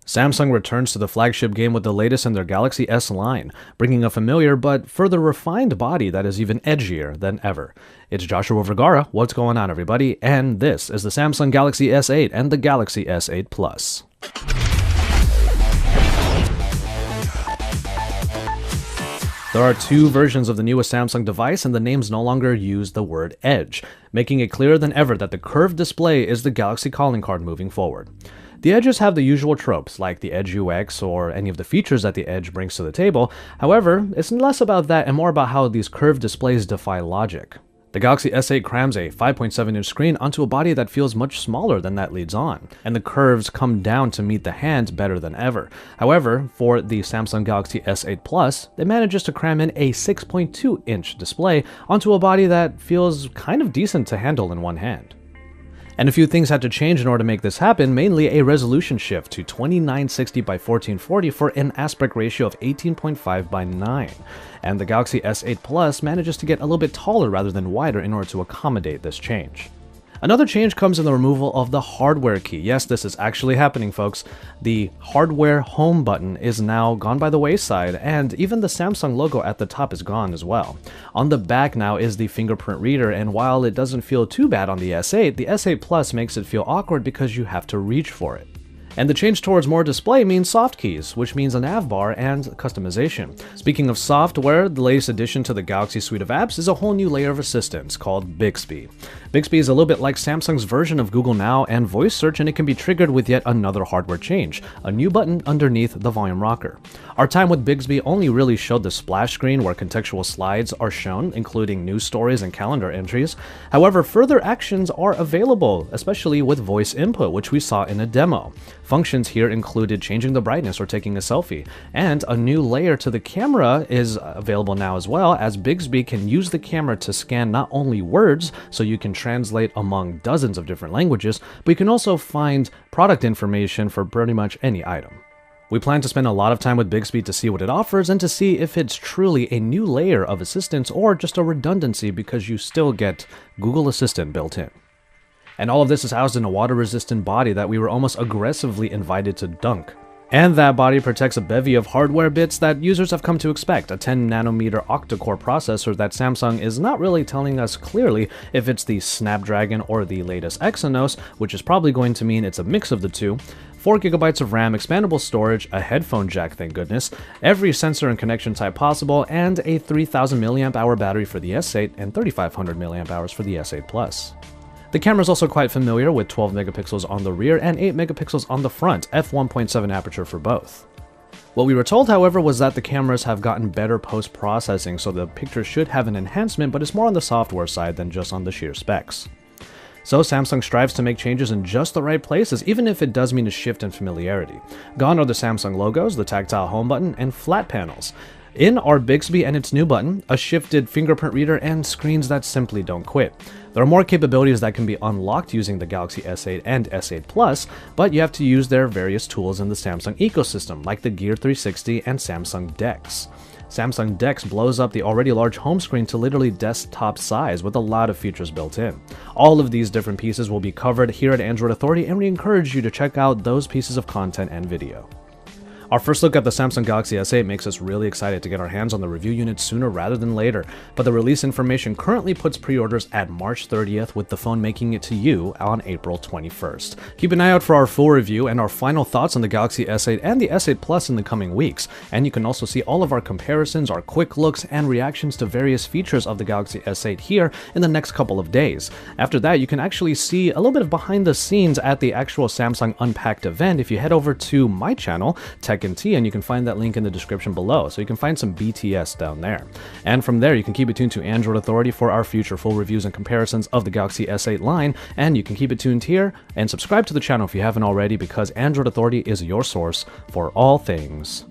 Samsung returns to the flagship game with the latest in their Galaxy S line, bringing a familiar but further refined body that is even edgier than ever. It's Joshua Vergara, what's going on everybody, and this is the Samsung Galaxy S8 and the Galaxy S8 Plus. There are two versions of the newest Samsung device, and the names no longer use the word Edge, making it clearer than ever that the curved display is the Galaxy calling card moving forward. The Edges have the usual tropes, like the Edge UX or any of the features that the Edge brings to the table. However, it's less about that and more about how these curved displays defy logic. The Galaxy S8 crams a 5.7-inch screen onto a body that feels much smaller than that leads on, and the curves come down to meet the hand better than ever. However, for the Samsung Galaxy S8 Plus, it manages to cram in a 6.2-inch display onto a body that feels kind of decent to handle in one hand. And a few things had to change in order to make this happen, mainly a resolution shift to 2960 by 1440 for an aspect ratio of 18.5 by 9. And the Galaxy S8 Plus manages to get a little bit taller rather than wider in order to accommodate this change. Another change comes in the removal of the hardware key. Yes, this is actually happening, folks. The hardware home button is now gone by the wayside, and even the Samsung logo at the top is gone as well. On the back now is the fingerprint reader, and while it doesn't feel too bad on the S8, the S8 Plus makes it feel awkward because you have to reach for it. And the change towards more display means soft keys, which means a nav bar and customization. Speaking of software, the latest addition to the Galaxy suite of apps is a whole new layer of assistance called Bixby. Bixby is a little bit like Samsung's version of Google Now and voice search, and it can be triggered with yet another hardware change, a new button underneath the volume rocker. Our time with Bixby only really showed the splash screen where contextual slides are shown, including news stories and calendar entries. However, further actions are available, especially with voice input, which we saw in a demo. Functions here included changing the brightness or taking a selfie, and a new layer to the camera is available now as well, as Bixby can use the camera to scan not only words, so you can translate among dozens of different languages, but you can also find product information for pretty much any item. We plan to spend a lot of time with Bixby to see what it offers and to see if it's truly a new layer of assistance or just a redundancy because you still get Google Assistant built in. And all of this is housed in a water-resistant body that we were almost aggressively invited to dunk. And that body protects a bevy of hardware bits that users have come to expect, a 10nm octa-core processor that Samsung is not really telling us clearly if it's the Snapdragon or the latest Exynos, which is probably going to mean it's a mix of the two, 4GB of RAM, expandable storage, a headphone jack thank goodness, every sensor and connection type possible, and a 3000 mAh battery for the S8 and 3500 mAh for the S8 Plus. The camera is also quite familiar with 12 megapixels on the rear and 8 megapixels on the front, f1.7 aperture for both. What we were told, however, was that the cameras have gotten better post-processing, so the picture should have an enhancement, but it's more on the software side than just on the sheer specs. So Samsung strives to make changes in just the right places, even if it does mean a shift in familiarity. Gone are the Samsung logos, the tactile home button, and flat panels. In are Bixby and its new button, a shifted fingerprint reader, and screens that simply don't quit. There are more capabilities that can be unlocked using the Galaxy S8 and S8 Plus, but you have to use their various tools in the Samsung ecosystem, like the Gear 360 and Samsung DeX. Samsung DeX blows up the already large home screen to literally desktop size with a lot of features built in. All of these different pieces will be covered here at Android Authority, and we encourage you to check out those pieces of content and video. Our first look at the Samsung Galaxy S8 makes us really excited to get our hands on the review unit sooner rather than later, but the release information currently puts pre-orders at March 30th, with the phone making it to you on April 21st. Keep an eye out for our full review and our final thoughts on the Galaxy S8 and the S8 Plus in the coming weeks, and you can also see all of our comparisons, our quick looks, and reactions to various features of the Galaxy S8 here in the next couple of days. After that, you can actually see a little bit of behind the scenes at the actual Samsung Unpacked event if you head over to my channel, Tech and Tea, and you can find that link in the description below, so you can find some BTS down there. And from there, you can keep it tuned to Android Authority for our future full reviews and comparisons of the Galaxy S8 line, and you can keep it tuned here and subscribe to the channel if you haven't already, because Android Authority is your source for all things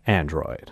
Android.